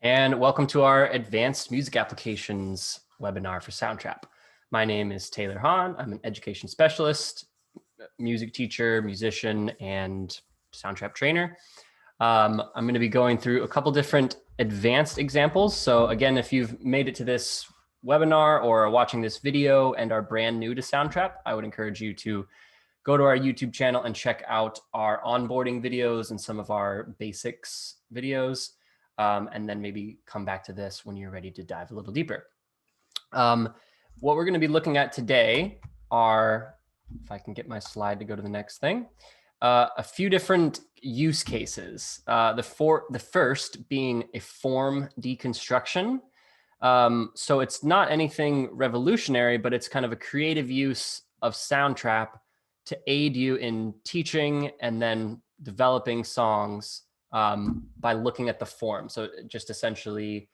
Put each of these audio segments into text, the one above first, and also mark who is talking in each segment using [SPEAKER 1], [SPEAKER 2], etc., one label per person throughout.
[SPEAKER 1] And welcome to our Advanced Music Applications webinar for Soundtrap. My name is Taylor Hahn. I'm an education specialist, music teacher, musician, and Soundtrap trainer. I'm going to be going through a couple different advanced examples. So again, if you've made it to this webinar or are watching this video and are brand new to Soundtrap, I would encourage you to go to our YouTube channel and check out our onboarding videos and some of our basics videos. And then maybe come back to this when you're ready to dive a little deeper. What we're going to be looking at today are, if I can get my slide to go to the next thing, a few different use cases. The first being a form deconstruction. So it's not anything revolutionary, but it's kind of a creative use of Soundtrap to aid you in teaching and then developing songs by looking at the form. So just essentially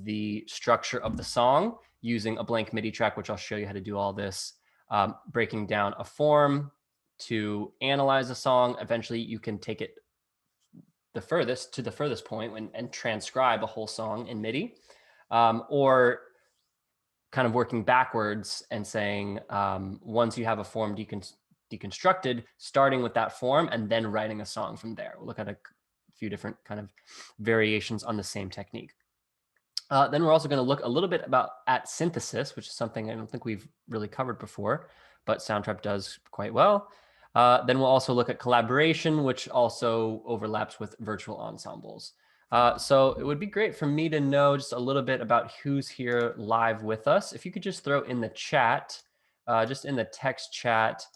[SPEAKER 1] the structure of the song using a blank MIDI track, which I'll show you how to do all this, breaking down a form to analyze a song. Eventually you can take it the furthest point and transcribe a whole song in MIDI, or kind of working backwards and saying, once you have a form deconstructed, starting with that form and then writing a song from there. We'll look at a few different kind of variations on the same technique. Then we're also going to look a little bit at synthesis, which is something I don't think we've really covered before, but Soundtrap does quite well. Then we'll also look at collaboration, which also overlaps with virtual ensembles. So it would be great for me to know just a little bit about who's here live with us. If you could just throw in the chat, just in the text chat,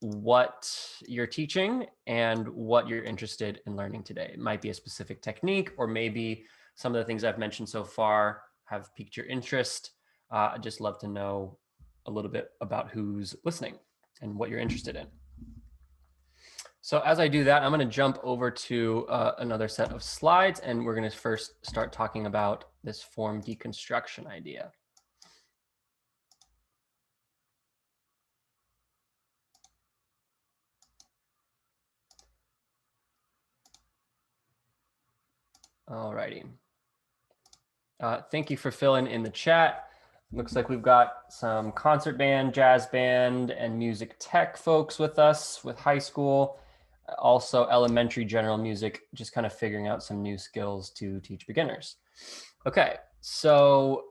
[SPEAKER 1] what you're teaching and what you're interested in learning today. It might be a specific technique, or maybe some of the things I've mentioned so far have piqued your interest. I'd just love to know a little bit about who's listening and what you're interested in. So as I do that, I'm going to jump over to another set of slides, and we're going to first start talking about this form deconstruction idea. Alrighty. Thank you for filling in the chat. Looks like we've got some concert band, jazz band, and music tech folks with us with high school. Also elementary general music, just kind of figuring out some new skills to teach beginners. Okay, so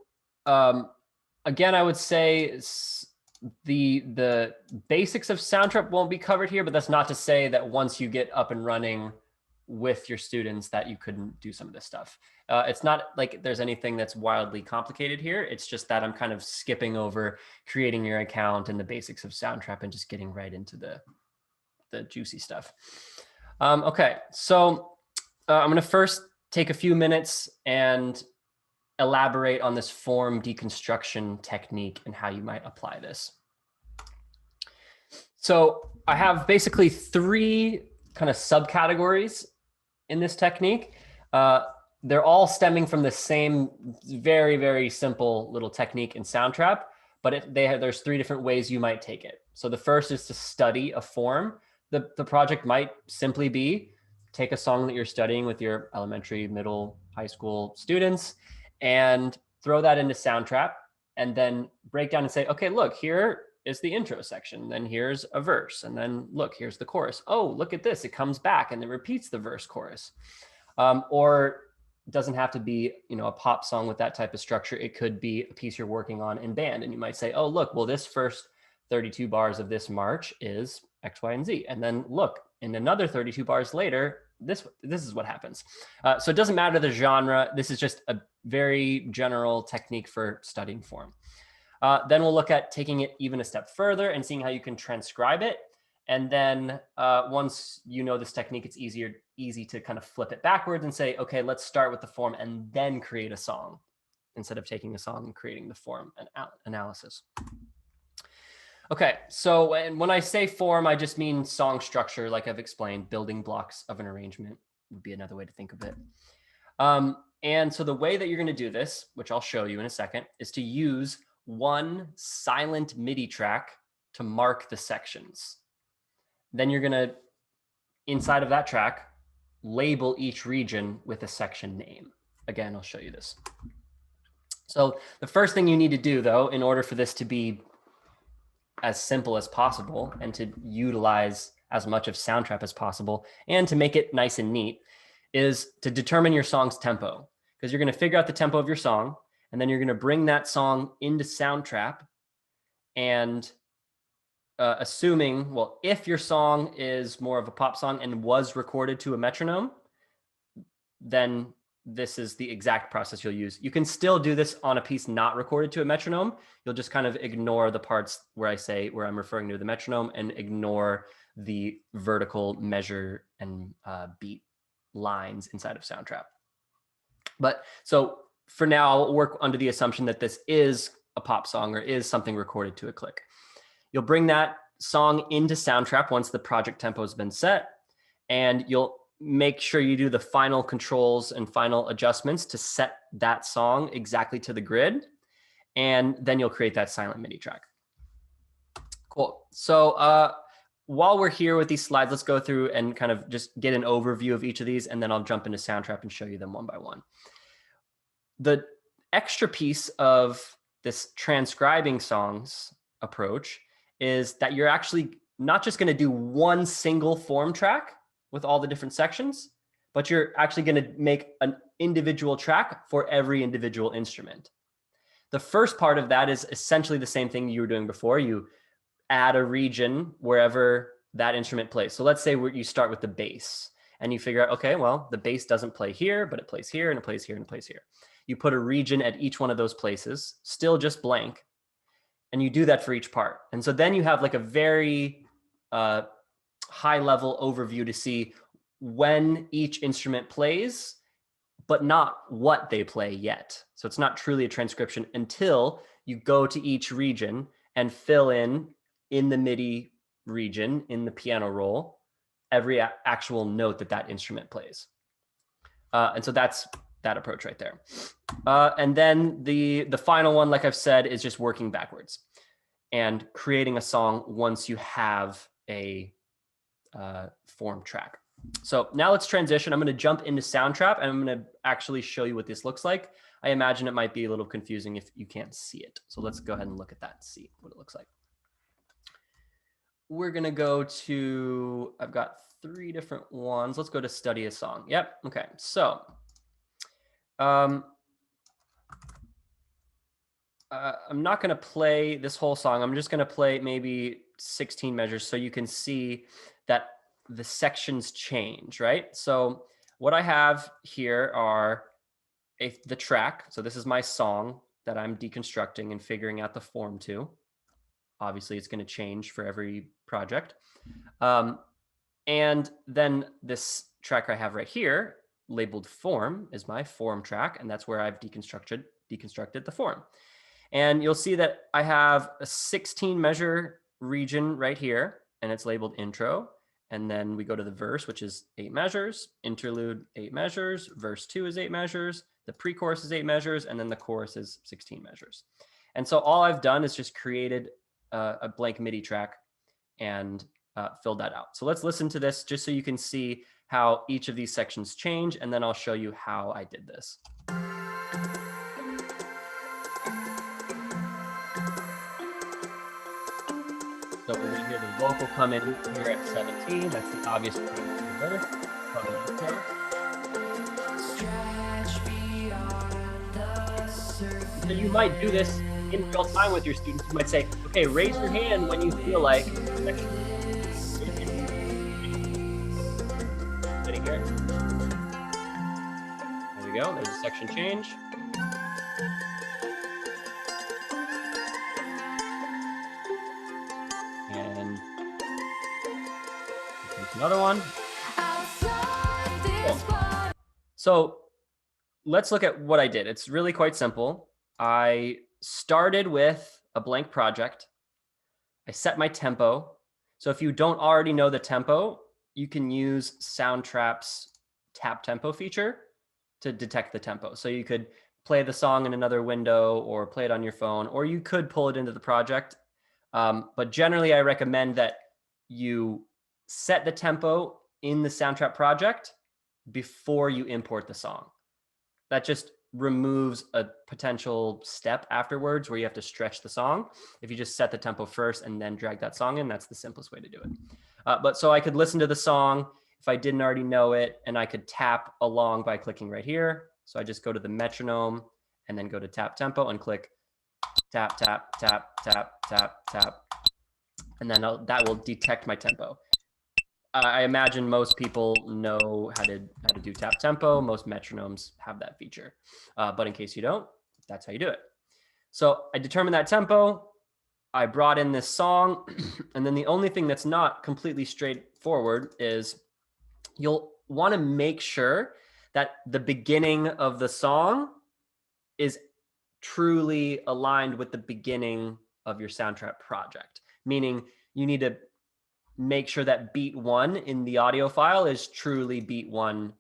[SPEAKER 1] again, I would say the basics of Soundtrap won't be covered here, but that's not to say that once you get up and running with your students that you couldn't do some of this stuff. It's not like there's anything that's wildly complicated here. It's just that I'm kind of skipping over creating your account and the basics of Soundtrap and just getting right into the juicy stuff. Okay, so I'm gonna first take a few minutes and elaborate on this form deconstruction technique and how you might apply this. So I have basically three kind of subcategories in this technique. They're all stemming from the same very, very simple little technique in Soundtrap, but there's three different ways you might take it. So the first is to study a form. The project might simply be take a song that you're studying with your elementary, middle, high school students and throw that into Soundtrap and then break down and say, okay, look, here is the intro section. Then here's a verse. And then look, here's the chorus. Oh, look at this. It comes back and it repeats the verse chorus. Or it doesn't have to be, a pop song with that type of structure. It could be a piece you're working on in band. And you might say, oh, look, well, this first 32 bars of this march is X, Y, and Z. And then look, in another 32 bars later, this is what happens. So it doesn't matter the genre. This is just a very general technique for studying form. Then we'll look at taking it even a step further and seeing how you can transcribe it. And then once you know this technique, it's easy to kind of flip it backwards and say, okay, let's start with the form and then create a song instead of taking a song and creating the form and analysis. Okay, so when I say form, I just mean song structure, like I've explained. Building blocks of an arrangement would be another way to think of it. And so the way that you're going to do this, which I'll show you in a second, is to use one silent MIDI track to mark the sections. Then you're going to, inside of that track, label each region with a section name. again, I'll show you this. So the first thing you need to do, though, in order for this to be as simple as possible and to utilize as much of Soundtrap as possible and to make it nice and neat, is to determine your song's tempo. Because you're going to figure out the tempo of your song, and then you're going to bring that song into Soundtrap. And assuming, well, if your song is more of a pop song and was recorded to a metronome, then this is the exact process you'll use. You can still do this on a piece not recorded to a metronome. You'll just kind of ignore the parts where I'm referring to the metronome and ignore the vertical measure and beat lines inside of Soundtrap. But so for now, I'll work under the assumption that this is a pop song or is something recorded to a click. You'll bring that song into Soundtrap once the project tempo has been set, and you'll make sure you do the final controls and final adjustments to set that song exactly to the grid, and then you'll create that silent MIDI track. Cool. So while we're here with these slides, let's go through and kind of just get an overview of each of these, and then I'll jump into Soundtrap and show you them one by one. The extra piece of this transcribing songs approach is that you're actually not just going to do one single form track with all the different sections, but you're actually going to make an individual track for every individual instrument. The first part of that is essentially the same thing you were doing before. You add a region wherever that instrument plays. So let's say you start with the bass and you figure out, okay, well, the bass doesn't play here, but it plays here and it plays here and it plays here. You put a region at each one of those places, still just blank, and you do that for each part. And so then you have like a very high level overview to see when each instrument plays, but not what they play yet. So it's not truly a transcription until you go to each region and fill in the MIDI region, in the piano roll, every actual note that instrument plays. And so that's that approach right there. And then the final one, like I've said, is just working backwards and creating a song once you have a form track. So now let's transition. I'm going to jump into Soundtrap and I'm going to actually show you what this looks like. I imagine it might be a little confusing if you can't see it. So let's go ahead and look at that and see what it looks like. We're going to go to, I've got 3 different ones. Let's go to study a song. Yep. Okay. So I'm not going to play this whole song. I'm just going to play maybe 16 measures so you can see that the sections change, right? So what I have here are the track. So this is my song that I'm deconstructing and figuring out the form to. Obviously, it's going to change for every project. And then this track I have right here, labeled form, is my form track, and that's where I've deconstructed the form. And you'll see that I have a 16 measure region right here, and it's labeled intro. And then we go to the verse, which is 8 measures, interlude 8 measures, verse 2 is 8 measures, the pre-chorus is 8 measures, and then the chorus is 16 measures. And so all I've done is just created a blank MIDI track and filled that out. So let's listen to this just so you can see how each of these sections change, and then I'll show you how I did this. So when we hear the vocal come in here at 17, that's the obvious point of the verse. So you might do this in real time with your students. You might say, okay, raise your hand when you feel like sitting here. There we go, there's a section change. And another one. Cool. So let's look at what I did. It's really quite simple. I started with a blank project. I set my tempo. So if you don't already know the tempo, you can use Soundtrap's tap tempo feature to detect the tempo. So you could play the song in another window or play it on your phone, or you could pull it into the project. But generally, I recommend that you set the tempo in the Soundtrap project before you import the song. that just removes a potential step afterwards where you have to stretch the song. If you just set the tempo first and then drag that song in, that's the simplest way to do it. But so I could listen to the song if I didn't already know it, and I could tap along by clicking right here. So I just go to the metronome and then go to tap tempo and click tap, tap, tap, tap, tap, tap. And then that will detect my tempo. I imagine most people know how to do tap tempo. Most metronomes have that feature. But in case you don't, that's how you do it. So I determined that tempo. I brought in this song. And then the only thing that's not completely straightforward is you'll want to make sure that the beginning of the song is truly aligned with the beginning of your Soundtrap project. Meaning you need to make sure that beat 1 in the audio file is truly beat 1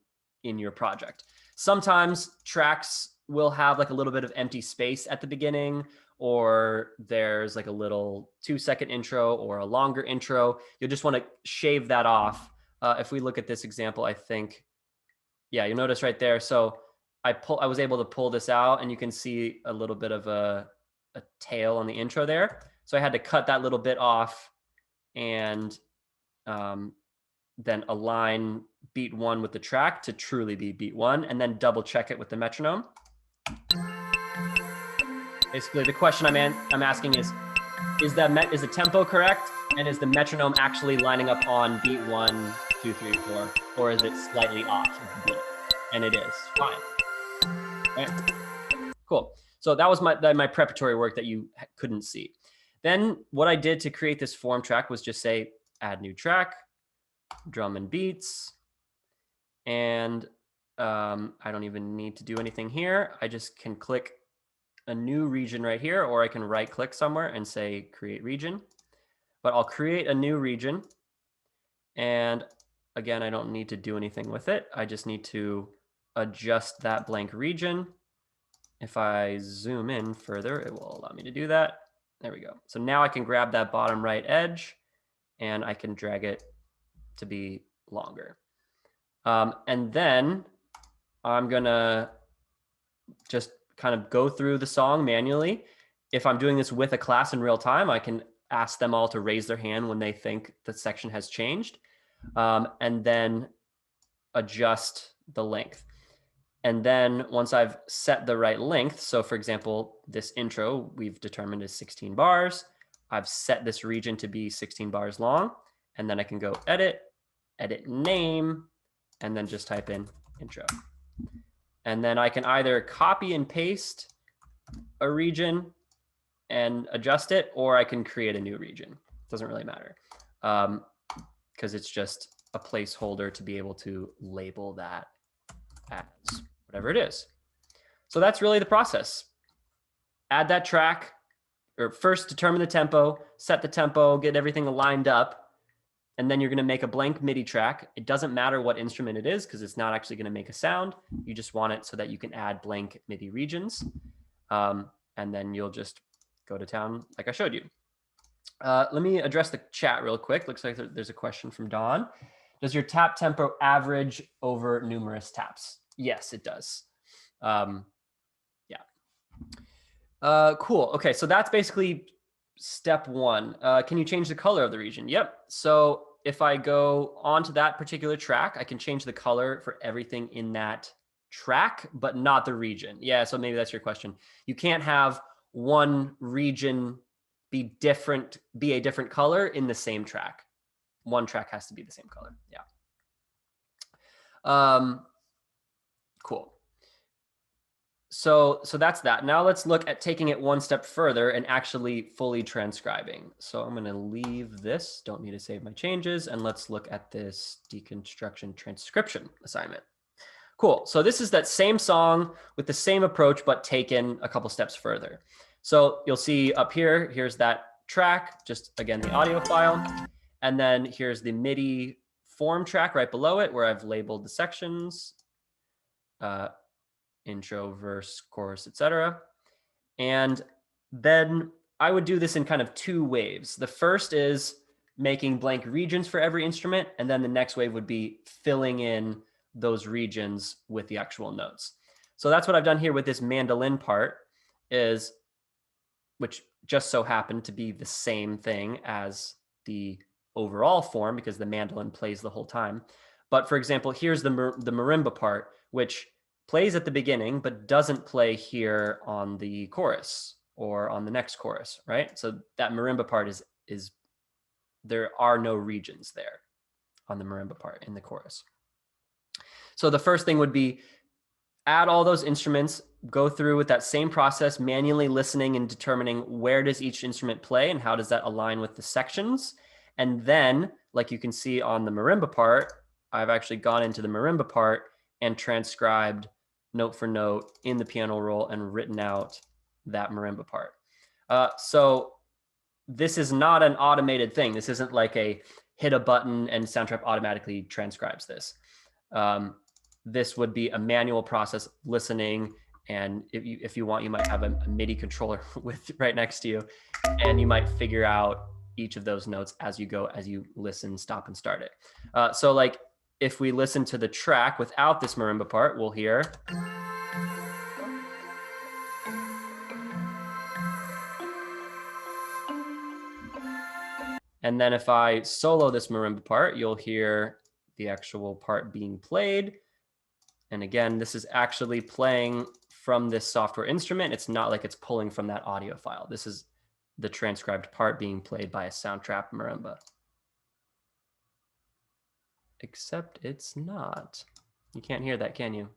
[SPEAKER 1] in your project. Sometimes tracks will have like a little bit of empty space at the beginning, or there's like a little 2-second intro or a longer intro. You'll just want to shave that off. If we look at this example, I think, yeah, you'll notice right there. So I was able to pull this out, and you can see a little bit of a tail on the intro there. So I had to cut that little bit off and then align beat 1 with the track to truly be beat 1, and then double check it with the metronome. Basically, the question I'm asking is the tempo correct, and is the metronome actually lining up on beat 1, 2, 3, 4, or is it slightly off? And it is. Fine. Right. Cool. So that was my preparatory work that you couldn't see. Then what I did to create this form track was just say add new track, drum and beats, and I don't even need to do anything here. I just can click a new region right here, or I can right click somewhere and say create region. But I'll create a new region, and again, I don't need to do anything with it. I just need to adjust that blank region. If I zoom in further, it will allow me to do that. There we go. So now I can grab that bottom right edge and I can drag it to be longer. And then I'm gonna just kind of go through the song manually. If I'm doing this with a class in real time, I can ask them all to raise their hand when they think the section has changed, and then adjust the length. And then once I've set the right length, so for example, this intro we've determined is 16 bars. I've set this region to be 16 bars long, and then I can go edit name, and then just type in intro. And then I can either copy and paste a region and adjust it, or I can create a new region. It doesn't really matter, because it's just a placeholder to be able to label that as whatever it is. So that's really the process. Add that track, or first determine the tempo, set the tempo, get everything lined up, and then you're going to make a blank MIDI track. It doesn't matter what instrument it is, because it's not actually going to make a sound. You just want it so that you can add blank MIDI regions. And then you'll just go to town like I showed you. Let me address the chat real quick. Looks like there's a question from Dawn. Does your tap tempo average over numerous taps? Yes, it does. Yeah. Cool. Okay, so that's basically step 1. Can you change the color of the region? Yep. So if I go onto that particular track, I can change the color for everything in that track, but not the region. Yeah, so maybe that's your question. You can't have one region be a different color in the same track. One track has to be the same color. Yeah. Cool. So that's that. Now let's look at taking it one step further and actually fully transcribing. So I'm going to leave this, don't need to save my changes, and let's look at this deconstruction transcription assignment. Cool. So this is that same song with the same approach, but taken a couple steps further. So you'll see up here, here's that track, just again, the audio file. And then here's the MIDI form track right below it, where I've labeled the sections, intro, verse, chorus, etc. And then I would do this in kind of 2 waves. The first is making blank regions for every instrument, and then the next wave would be filling in those regions with the actual notes. So that's what I've done here with this mandolin part, which just so happened to be the same thing as the overall form because the mandolin plays the whole time. But for example, here's the marimba part, which plays at the beginning, but doesn't play here on the chorus or on the next chorus, right? So that marimba part is there are no regions there on the marimba part in the chorus. So the first thing would be add all those instruments, go through with that same process, manually listening and determining where does each instrument play and how does that align with the sections. And then, like you can see on the marimba part, I've actually gone into the marimba part and transcribed note for note in the piano roll and written out that marimba part. So this is not an automated thing. This isn't like a hit a button and Soundtrap automatically transcribes this. This would be a manual process, listening, and if you want, you might have a MIDI controller with right next to you, and you might figure out each of those notes as you go, as you listen, stop, and start it. So like if we listen to the track without this marimba part, we'll hear. And then if I solo this marimba part, you'll hear the actual part being played. And again, this is actually playing from this software instrument. It's not like it's pulling from that audio file. This is the transcribed part being played by a Soundtrap marimba. Except it's not. You can't hear that, can you?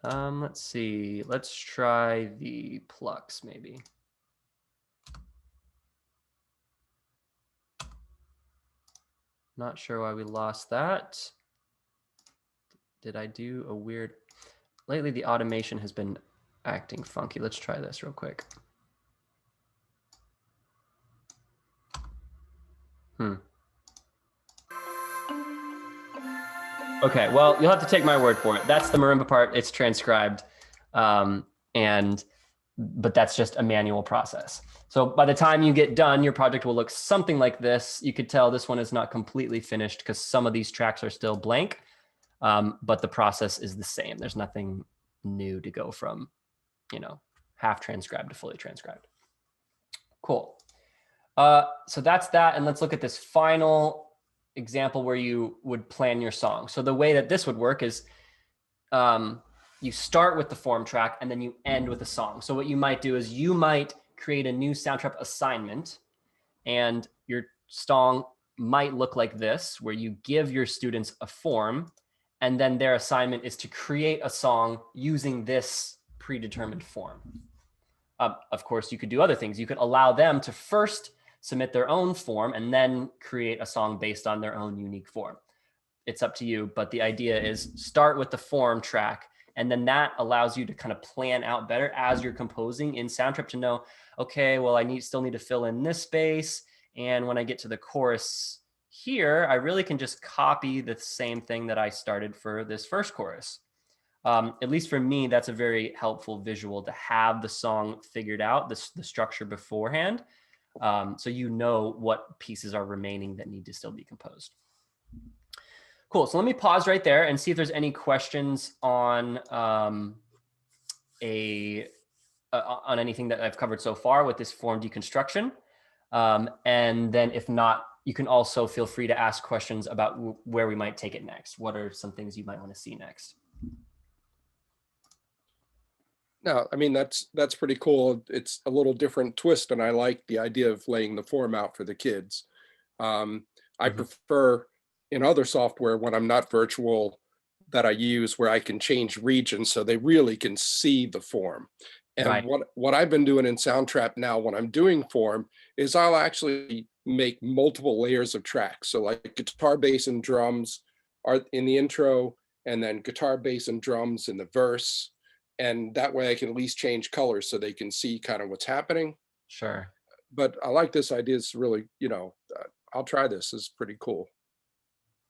[SPEAKER 1] Let's see. Let's try the plucks maybe. Not sure why we lost that. Did I do a weird... Lately, the automation has been acting funky. Let's try this real quick. Okay, well, you'll have to take my word for it. That's the marimba part. It's transcribed, but that's just a manual process. So by the time you get done, your project will look something like this. You could tell this one is not completely finished because some of these tracks are still blank, but the process is the same. There's nothing new to go from, half transcribed to fully transcribed. Cool. So that's that. And let's look at this final example where you would plan your song. So the way that this would work is you start with the form track and then you end with a song. So what you might do is you might create a new Soundtrap assignment, and your song might look like this, where you give your students a form and then their assignment is to create a song using this predetermined form. Of course, you could do other things. You could allow them to first submit their own form and then create a song based on their own unique form. It's up to you, but the idea is start with the form track, and then that allows you to kind of plan out better as you're composing in Soundtrap to know, okay, well, I still need to fill in this space, and when I get to the chorus here, I really can just copy the same thing that I started for this first chorus. At least for me, that's a very helpful visual to have the song figured out, the structure beforehand, so you know what pieces are remaining that need to still be composed. Cool. So let me pause right there and see if there's any questions on anything that I've covered so far with this form deconstruction. And then if not, you can also feel free to ask questions about where we might take it next. What are some things you might want to see next?
[SPEAKER 2] No, I mean, that's pretty cool. It's a little different twist, and I like the idea of laying the form out for the kids. I prefer in other software when I'm not virtual that I use where I can change regions so they really can see the form. And
[SPEAKER 1] Right.
[SPEAKER 2] what I've been doing in Soundtrap now when I'm doing form is I'll actually make multiple layers of tracks. So like guitar, bass, and drums are in the intro, and then guitar, bass, and drums in the verse. And that way I can at least change colors so they can see kind of what's happening.
[SPEAKER 1] Sure.
[SPEAKER 2] But I like this idea. It's really, I'll try this. It's pretty cool.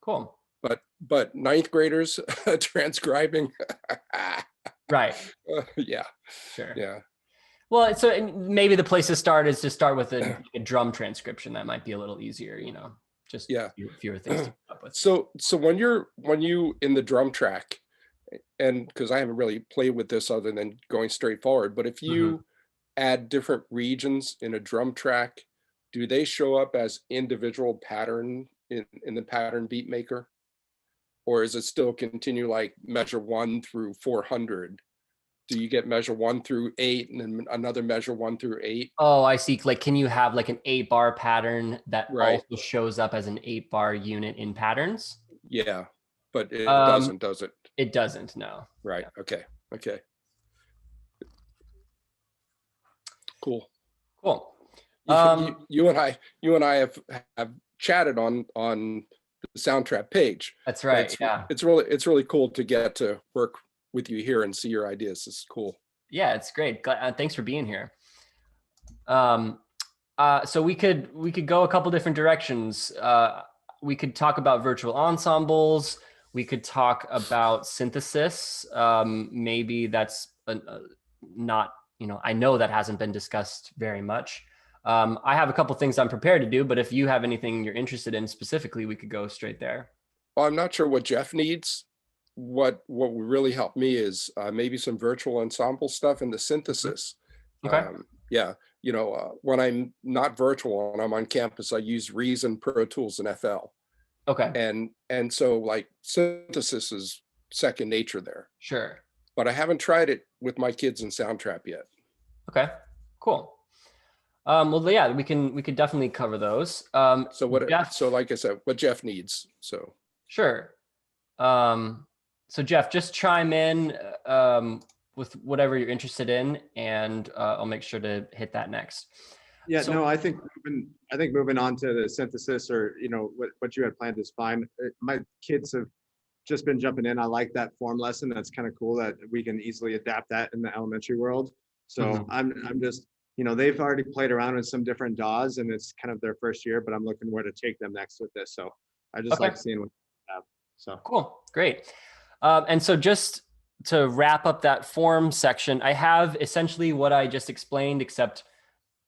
[SPEAKER 1] Cool.
[SPEAKER 2] But ninth graders transcribing.
[SPEAKER 1] Right.
[SPEAKER 2] Yeah.
[SPEAKER 1] Sure.
[SPEAKER 2] Yeah.
[SPEAKER 1] Well, so maybe the place to start is to start with a drum transcription. That might be a little easier, just
[SPEAKER 2] yeah.
[SPEAKER 1] fewer things to come up with.
[SPEAKER 2] So when you in the drum track and because I haven't really played with this other than going straight forward, but if you add different regions in a drum track, do they show up as individual pattern in the pattern beat maker? Or is it still continue like measure 1 through 400? Do you get measure 1 through 8 and then another measure 1 through 8?
[SPEAKER 1] Oh, I see. Like, can you have like an 8-bar pattern that
[SPEAKER 2] Right.
[SPEAKER 1] also shows up as an 8-bar unit in patterns?
[SPEAKER 2] Yeah, but it
[SPEAKER 1] Um,
[SPEAKER 2] doesn't, does it?
[SPEAKER 1] it doesn't, no.
[SPEAKER 2] Right. Okay. Okay. Cool.
[SPEAKER 1] Cool.
[SPEAKER 2] You and I have chatted on the Soundtrap page.
[SPEAKER 1] That's
[SPEAKER 2] But
[SPEAKER 1] right. Yeah.
[SPEAKER 2] it's really cool to get to work with you here and see your ideas. This is cool.
[SPEAKER 1] Yeah, it's great. Thanks for being here. So we could go a couple different directions. We could talk about virtual ensembles. We could talk about synthesis. Maybe that's not, I know that hasn't been discussed very much. I have a couple things I'm prepared to do, but if you have anything you're interested in specifically, we could go straight there.
[SPEAKER 2] Well, I'm not sure what Jeff needs. What would really help me is maybe some virtual ensemble stuff in the synthesis.
[SPEAKER 1] Okay.
[SPEAKER 2] Yeah, when I'm not virtual and I'm on campus, I use Reason, Pro Tools, and FL.
[SPEAKER 1] Okay.
[SPEAKER 2] And so like synthesis is second nature there.
[SPEAKER 1] Sure.
[SPEAKER 2] But I haven't tried it with my kids in Soundtrap yet.
[SPEAKER 1] Okay. Cool. Well, yeah, we could definitely cover those.
[SPEAKER 2] So like I said, what Jeff needs. So
[SPEAKER 1] sure. So Jeff, just chime in with whatever you're interested in, and I'll make sure to hit that next.
[SPEAKER 3] Yeah, no, I think moving on to the synthesis, or what you had planned is fine. My kids have just been jumping in. I like that form lesson. That's kind of cool that we can easily adapt that in the elementary world. So I'm just, they've already played around with some different DAWs, and it's kind of their first year, but I'm looking where to take them next with this. So I just like seeing what they have. So
[SPEAKER 1] cool, great. And so just to wrap up that form section, I have essentially what I just explained, except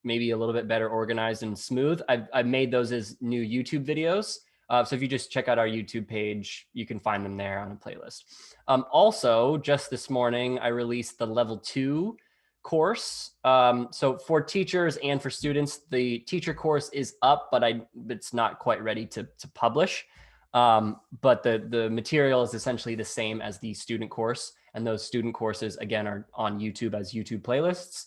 [SPEAKER 1] maybe a little bit better organized and smooth. I've made those as new YouTube videos. So if you just check out our YouTube page, you can find them there on a playlist. Also, just this morning, I released the level 2 course. So for teachers and for students, the teacher course is up, but it's not quite ready to publish. But the material is essentially the same as the student course. And those student courses, again, are on YouTube as YouTube playlists.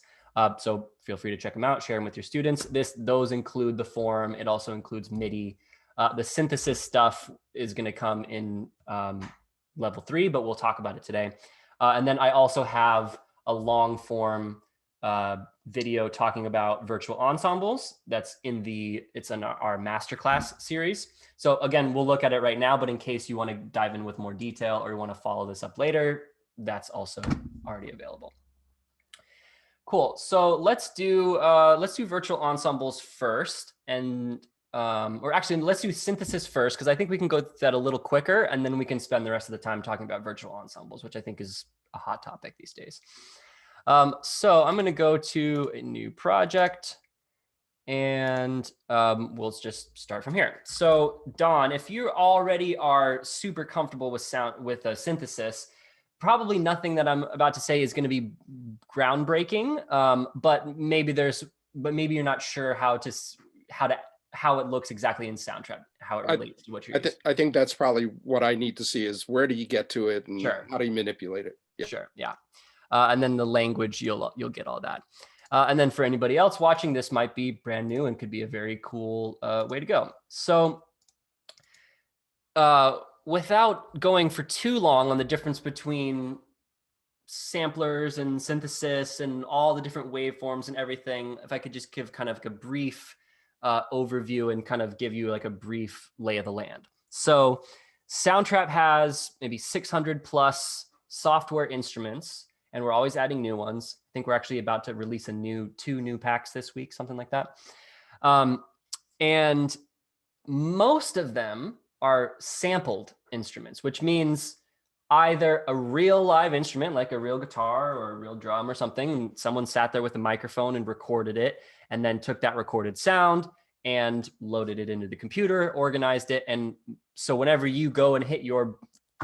[SPEAKER 1] So feel free to check them out, share them with your students. Those include the form. It also includes MIDI. The synthesis stuff is going to come in level 3, but we'll talk about it today. And then I also have a long form video talking about virtual ensembles. It's in our masterclass series. So again, we'll look at it right now, but in case you want to dive in with more detail or you want to follow this up later, that's also already available. Cool. So let's do virtual ensembles first, and or actually let's do synthesis first, because I think we can go through that a little quicker, and then we can spend the rest of the time talking about virtual ensembles, which I think is a hot topic these days. So I'm going to go to a new project, and we'll just start from here. So Don, if you already are super comfortable with a synthesis, probably nothing that I'm about to say is going to be groundbreaking, but maybe you're not sure how it looks exactly in Soundtrap, how it relates to what you're using.
[SPEAKER 2] I think that's probably what I need to see is where do you get to it and how do you manipulate it?
[SPEAKER 1] Yeah. Sure. Yeah. And then the language, you'll get all that. And then for anybody else watching, this might be brand new and could be a very cool way to go. So without going for too long on the difference between samplers and synthesis and all the different waveforms and everything, if I could just give kind of like a brief overview and kind of give you like a brief lay of the land. So Soundtrap has maybe 600 plus software instruments, and we're always adding new ones. I think we're actually about to release two new packs this week, something like that. And most of them are sampled instruments, which means either a real live instrument, like a real guitar or a real drum or something, and someone sat there with a microphone and recorded it, and then took that recorded sound and loaded it into the computer, organized it. And so whenever you go and hit your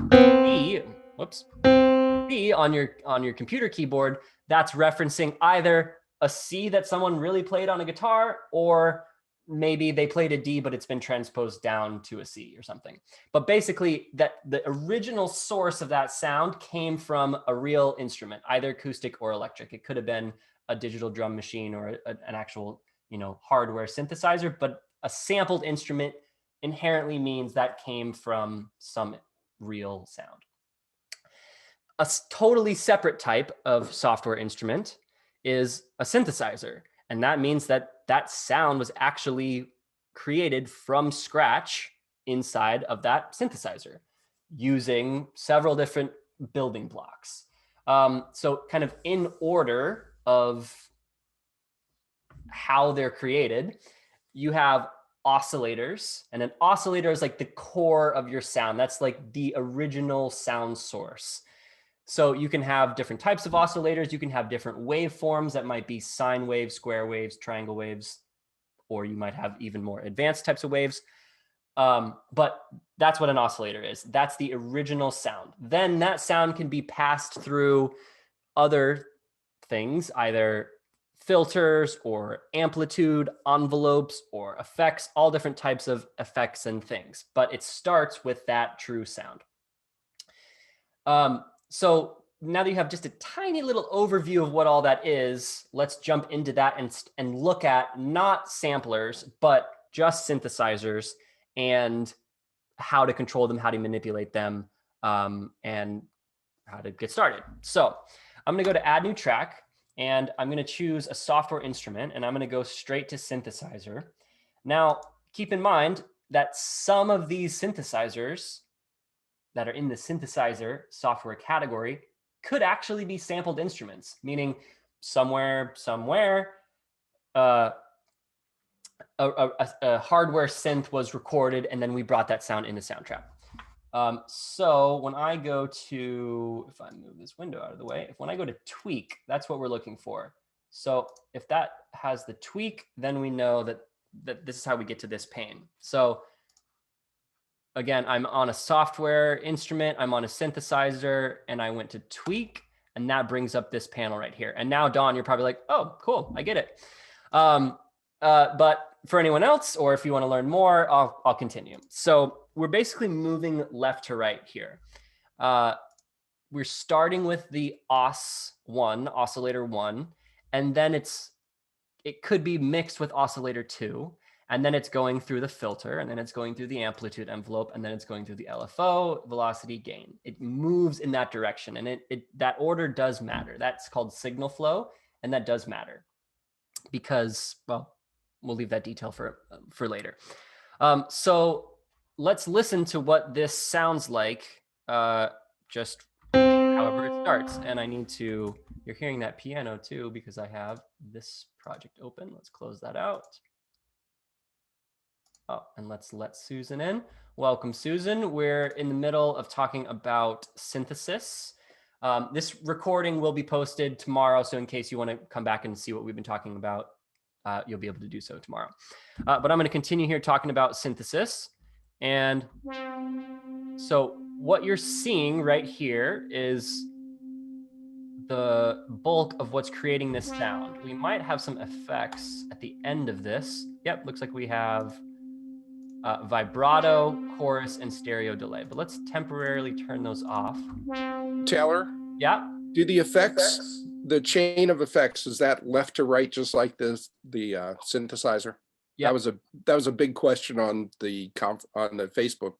[SPEAKER 1] B, whoops, C on your computer keyboard, that's referencing either a C that someone really played on a guitar, or maybe they played a D, but it's been transposed down to a C or something. But basically, that the original source of that sound came from a real instrument, either acoustic or electric. It could have been a digital drum machine or an actual, hardware synthesizer, but a sampled instrument inherently means that came from some real sound. A totally separate type of software instrument is a synthesizer. And that means that that sound was actually created from scratch inside of that synthesizer using several different building blocks. So kind of in order of how they're created, you have oscillators, and an oscillator is like the core of your sound. That's like the original sound source. So you can have different types of oscillators. You can have different waveforms that might be sine waves, square waves, triangle waves, or you might have even more advanced types of waves. But that's what an oscillator is. That's the original sound. Then that sound can be passed through other things, either filters or amplitude envelopes or effects, all different types of effects and things. But it starts with that true sound. So now that you have just a tiny little overview of what all that is, let's jump into that and look at not samplers, but just synthesizers and how to control them, how to manipulate them, and how to get started. So I'm going to go to add new track, and I'm going to choose a software instrument, and I'm going to go straight to synthesizer. Now, keep in mind that some of these synthesizers that are in the synthesizer software category could actually be sampled instruments, meaning somewhere, a hardware synth was recorded, and then we brought that sound into Soundtrap. So when I go to, if I move this window out of the way, when I go to tweak, that's what we're looking for. So if that has the tweak, then we know that this is how we get to this pane. So again, I'm on a software instrument, I'm on a synthesizer, and I went to tweak, and that brings up this panel right here. And now, Dawn, you're probably like, oh, cool, I get it. But for anyone else, or if you want to learn more, I'll continue. So we're basically moving left to right here. We're starting with the oscillator 1, and then it could be mixed with oscillator 2. And then it's going through the filter, and then it's going through the amplitude envelope, and then it's going through the LFO, velocity, gain. It moves in that direction, and that order does matter. That's called signal flow, and that does matter because, well, we'll leave that detail for later. So let's listen to what this sounds like, just however it starts. And I need to, you're hearing that piano too, because I have this project open. Let's close that out. Oh, and let's let Susan in. Welcome, Susan. We're in the middle of talking about synthesis. This recording will be posted tomorrow, so in case you want to come back and see what we've been talking about, you'll be able to do so tomorrow. But I'm going to continue here talking about synthesis. And so what you're seeing right here is the bulk of what's creating this sound. We might have some effects at the end of this. Yep, looks like we have vibrato, chorus, and stereo delay. But let's temporarily turn those off.
[SPEAKER 2] Taylor?
[SPEAKER 1] Yeah?
[SPEAKER 2] Do the effects, the chain of effects, is that left to right, just like the synthesizer?
[SPEAKER 1] Yeah.
[SPEAKER 2] That was a big question on the Facebook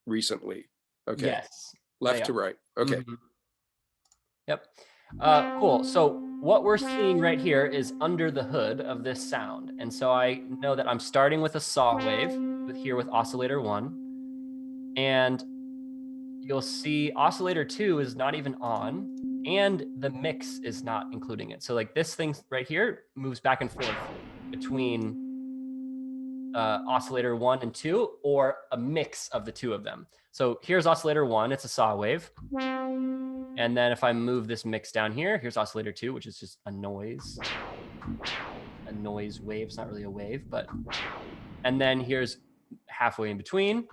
[SPEAKER 2] recently. Okay.
[SPEAKER 1] Yes.
[SPEAKER 2] Left to right. Okay.
[SPEAKER 1] Mm-hmm. Yep. Cool. So what we're seeing right here is under the hood of this sound. And so I know that I'm starting with a saw wave with oscillator 1. And you'll see oscillator 2 is not even on, and the mix is not including it. So like this thing right here moves back and forth between oscillator 1 and 2, or a mix of the two of them. So here's oscillator 1, it's a saw wave. And then if I move this mix down here, here's oscillator 2, which is just a noise wave. It's not really a wave, but, and then here's halfway in between,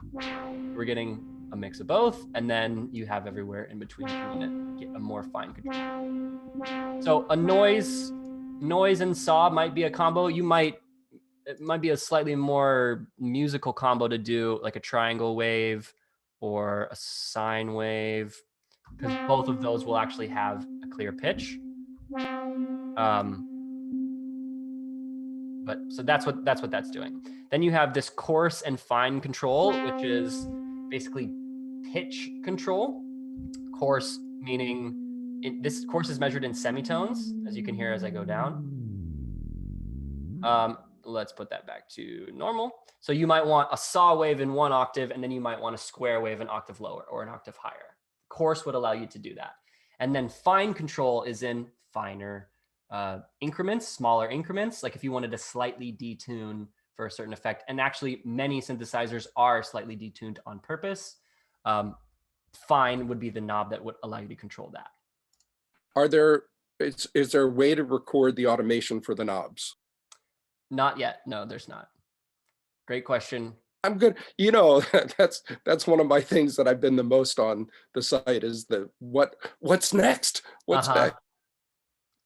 [SPEAKER 1] we're getting a mix of both, and then you have everywhere in between to get a more fine control. So a noise and saw might be a combo. It might be a slightly more musical combo to do, like a triangle wave or a sine wave, because both of those will actually have a clear pitch. But so that's what that's doing. Then you have this coarse and fine control, which is basically pitch control. Coarse meaning this coarse is measured in semitones, as you can hear as I go down. Let's put that back to normal. So you might want a saw wave in 1 octave, and then you might want a square wave an octave lower or an octave higher. Coarse would allow you to do that. And then fine control is in finer increments, smaller increments, like if you wanted to slightly detune for a certain effect. And actually many synthesizers are slightly detuned on purpose. Fine would be the knob that would allow you to control that.
[SPEAKER 2] Is there a way to record the automation for the knobs?
[SPEAKER 1] Not yet. No, there's not. Great question.
[SPEAKER 2] I'm good. You know, that's one of my things that I've been the most on the site is what's next? What's next?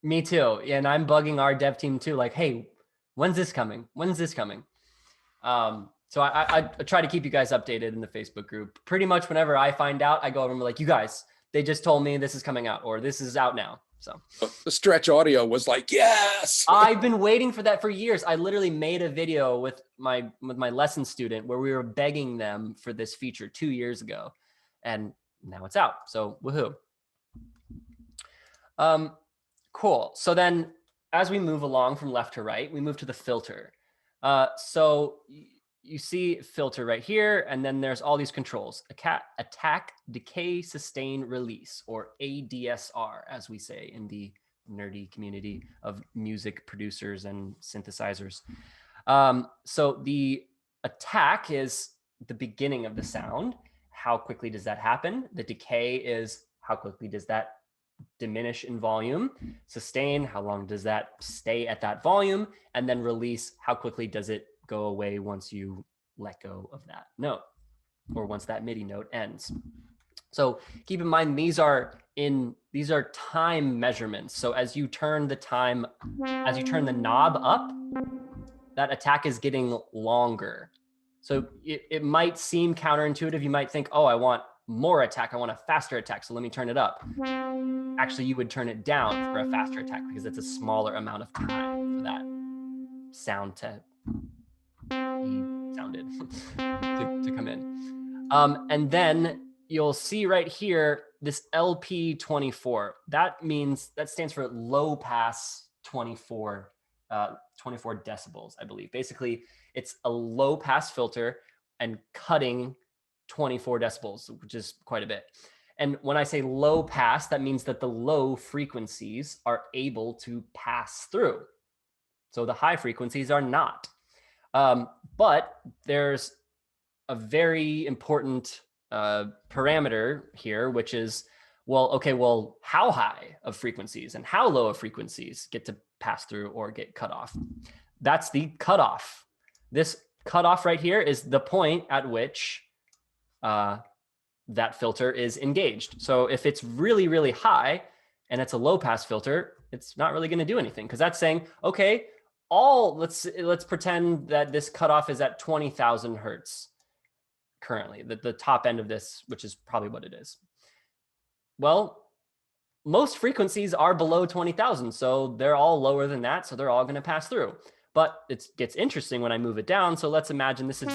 [SPEAKER 1] Me too. And I'm bugging our dev team too. Like, hey, when's this coming? When's this coming? So I try to keep you guys updated in the Facebook group. Pretty much whenever I find out, I go over and be like, you guys, they just told me this is coming out or this is out now. So
[SPEAKER 2] the stretch audio was like, yes.
[SPEAKER 1] I've been waiting for that for years. I literally made a video with my lesson student where we were begging them for this feature 2 years ago, and now it's out. So woohoo. Cool. So then as we move along from left to right, we move to the filter. So you see filter right here, and then there's all these controls: attack, decay, sustain, release, or ADSR, as we say in the nerdy community of music producers and synthesizers. So the attack is the beginning of the sound. How quickly does that happen? The decay is how quickly does that diminish in volume. Sustain, how long does that stay at that volume? And then release, how quickly does it go away once you let go of that note, or once that MIDI note ends. So keep in mind, these are time measurements. So as you turn the knob up, that attack is getting longer. So it might seem counterintuitive. You might think, oh, I want more attack. I want a faster attack. So let me turn it up. Actually, you would turn it down for a faster attack because it's a smaller amount of time for that sound to be sounded to come in. And then you'll see right here, this LP24, that stands for low pass 24 decibels, I believe. Basically, it's a low pass filter and cutting 24 decibels, which is quite a bit. And when I say low pass, that means that the low frequencies are able to pass through. So the high frequencies are not. But there's a very important parameter here, which is, well, how high of frequencies and how low of frequencies get to pass through or get cut off. That's the cutoff. This cutoff right here is the point at which that filter is engaged. So if it's really, really high and it's a low pass filter, it's not really going to do anything, because that's saying, okay, let's pretend that this cutoff is at 20,000 hertz currently, the top end of this, which is probably what it is. Well, most frequencies are below 20,000, so they're all lower than that, so they're all going to pass through. But it gets interesting when I move it down. So let's imagine this is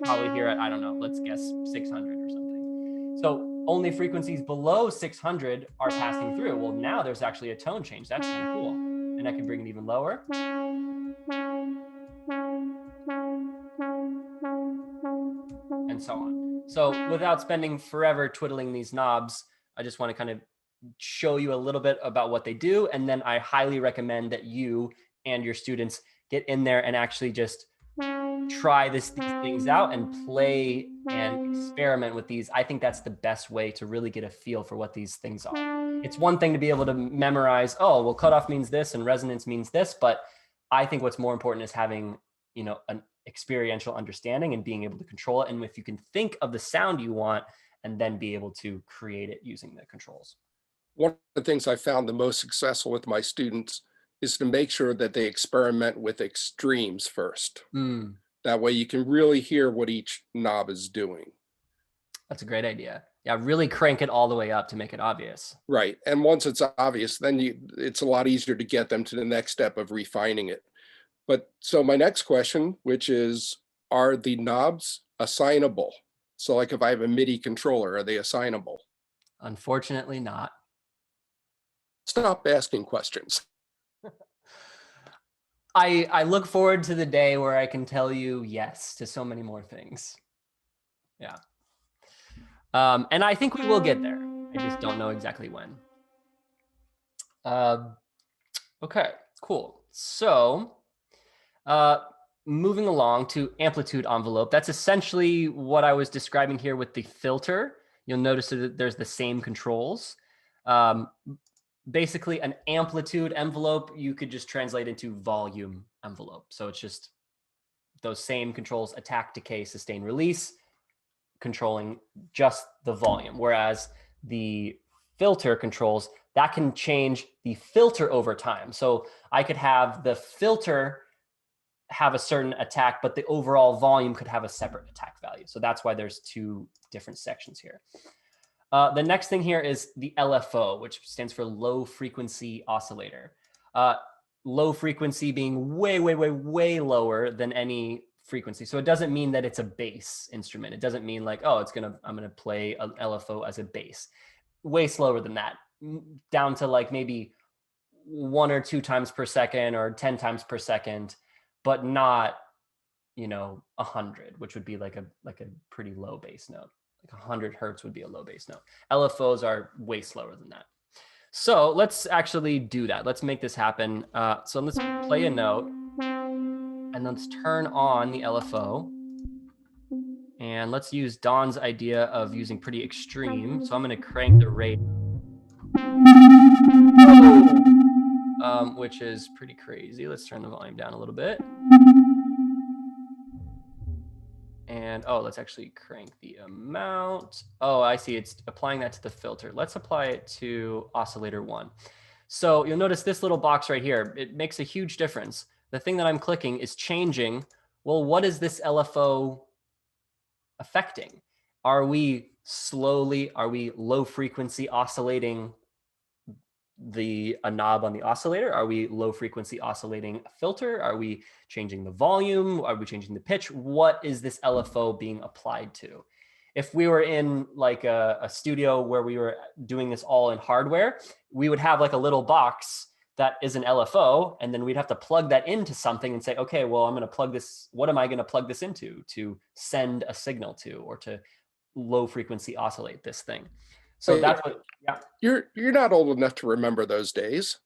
[SPEAKER 1] probably here at, I don't know, let's guess 600 or something. So only frequencies below 600 are passing through. Well, now there's actually a tone change. That's kind of cool. And I can bring it even lower. And so on. So without spending forever twiddling these knobs, I just want to kind of show you a little bit about what they do. And then I highly recommend that you and your students get in there and actually just try these things out and play and experiment with these. I think that's the best way to really get a feel for what these things are. It's one thing to be able to memorize, oh, well, cutoff means this and resonance means this, but I think what's more important is having, an experiential understanding and being able to control it. And if you can think of the sound you want and then be able to create it using the controls.
[SPEAKER 2] One of the things I found the most successful with my students is to make sure that they experiment with extremes first. That way you can really hear what each knob is doing.
[SPEAKER 1] That's a great idea. Yeah, really crank it all the way up to make it obvious.
[SPEAKER 2] Right. And once it's obvious, then it's a lot easier to get them to the next step of refining it. But so my next question, which is, are the knobs assignable? So like if I have a MIDI controller, are they assignable?
[SPEAKER 1] Unfortunately not.
[SPEAKER 2] Stop asking questions.
[SPEAKER 1] I look forward to the day where I can tell you yes to so many more things. Yeah. And I think we will get there. I just don't know exactly when. Okay, cool. So moving along to amplitude envelope, that's essentially what I was describing here with the filter. You'll notice that there's the same controls. Basically, an amplitude envelope, you could just translate into volume envelope. So it's just those same controls: attack, decay, sustain, release, controlling just the volume. Whereas the filter controls, that can change the filter over time. So I could have the filter have a certain attack, but the overall volume could have a separate attack value. So that's why there's two different sections here. The next thing here is the LFO, which stands for low frequency oscillator. Low frequency being way, way, way, way lower than any frequency. So it doesn't mean that it's a bass instrument. It doesn't mean like, oh, I'm gonna play an LFO as a bass. Way slower than that, down to like maybe 1 or 2 times per second or 10 times per second, but not 100, which would be like a pretty low bass note. Like 100 hertz would be a low bass note. LFOs are way slower than that. So let's actually do that. Let's make this happen. So let's play a note and let's turn on the LFO. And let's use Don's idea of using pretty extreme. So I'm going to crank the rate, which is pretty crazy. Let's turn the volume down a little bit. And let's actually crank the amount. Oh, I see. It's applying that to the filter. Let's apply it to oscillator 1. So you'll notice this little box right here. It makes a huge difference. The thing that I'm clicking is changing. Well, what is this LFO affecting? Are we low frequency oscillating a knob on the oscillator? Are we low frequency oscillating a filter? Are we changing the volume? Are we changing the pitch? What is this LFO being applied to? If we were in like a studio where we were doing this all in hardware, we would have like a little box that is an LFO, and then we'd have to plug that into something and say, okay, well, I'm going to plug this. What am I going to plug this into to send a signal to, or to low frequency oscillate this thing? So that's what. Yeah.
[SPEAKER 2] You're not old enough to remember those days.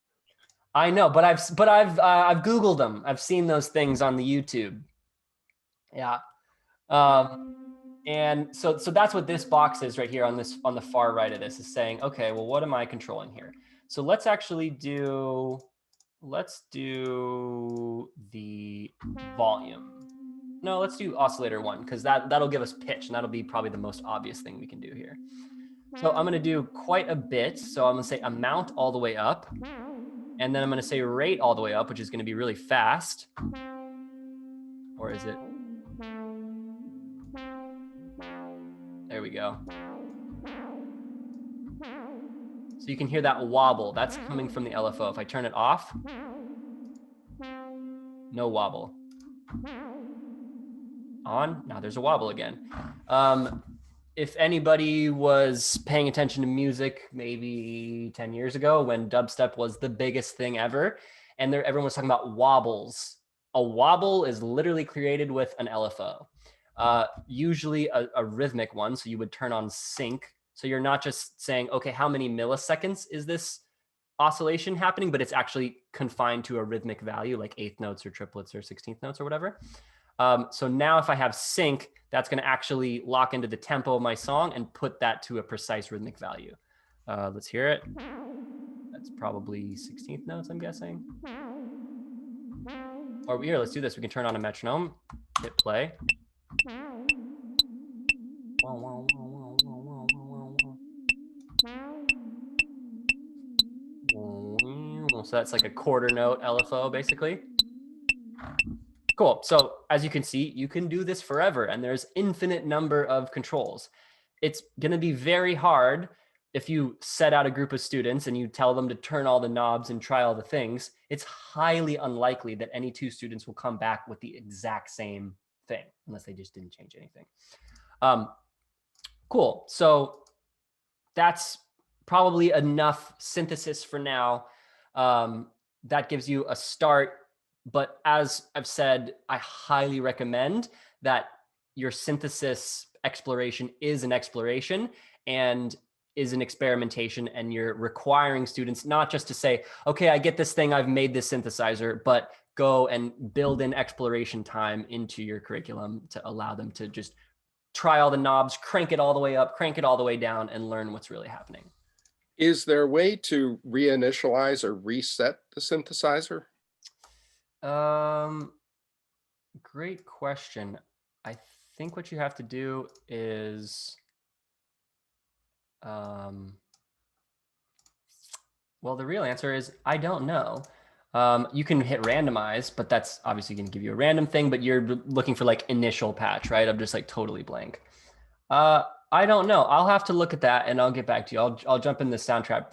[SPEAKER 1] I know, but I've Googled them. I've seen those things on the YouTube. Yeah. And so that's what this box is right here on the far right of this, is saying, okay, well, what am I controlling here? So let's actually do the volume. No, let's do oscillator 1, because that'll give us pitch, and that'll be probably the most obvious thing we can do here. So I'm going to do quite a bit. So I'm going to say amount all the way up, and then I'm going to say rate all the way up, which is going to be really fast. Or is it? There we go. So you can hear that wobble. That's coming from the LFO. If I turn it off, no wobble. On, now there's a wobble again. If anybody was paying attention to music maybe 10 years ago when dubstep was the biggest thing ever, and everyone was talking about wobbles. A wobble is literally created with an LFO, usually a rhythmic one. So you would turn on sync. So you're not just saying, okay, how many milliseconds is this oscillation happening, but it's actually confined to a rhythmic value like 8th notes or triplets or 16th notes or whatever. So now if I have sync, that's going to actually lock into the tempo of my song and put that to a precise rhythmic value. Let's hear it. That's probably 16th notes, I'm guessing. Or here, let's do this. We can turn on a metronome, hit play. So that's like a quarter note LFO basically. Cool. So as you can see, you can do this forever and there's infinite number of controls. It's going to be very hard if you set out a group of students and you tell them to turn all the knobs and try all the things. It's highly unlikely that any two students will come back with the exact same thing unless they just didn't change anything. Cool. So that's probably enough synthesis for now. That gives you a start. But as I've said, I highly recommend that your synthesis exploration is an exploration and is an experimentation, and you're requiring students not just to say, okay, I get this thing, I've made this synthesizer, but go and build in exploration time into your curriculum to allow them to just try all the knobs, crank it all the way up, crank it all the way down, and learn what's really happening.
[SPEAKER 2] Is there a way to re-initialize or reset the synthesizer?
[SPEAKER 1] Great question. I think what you have to do is, well, the real answer is I don't know. You can hit randomize, but that's obviously going to give you a random thing, but you're looking for like initial patch, right? I'm just like totally blank. I don't know. I'll have to look at that and I'll get back to you. I'll jump in the Soundtrap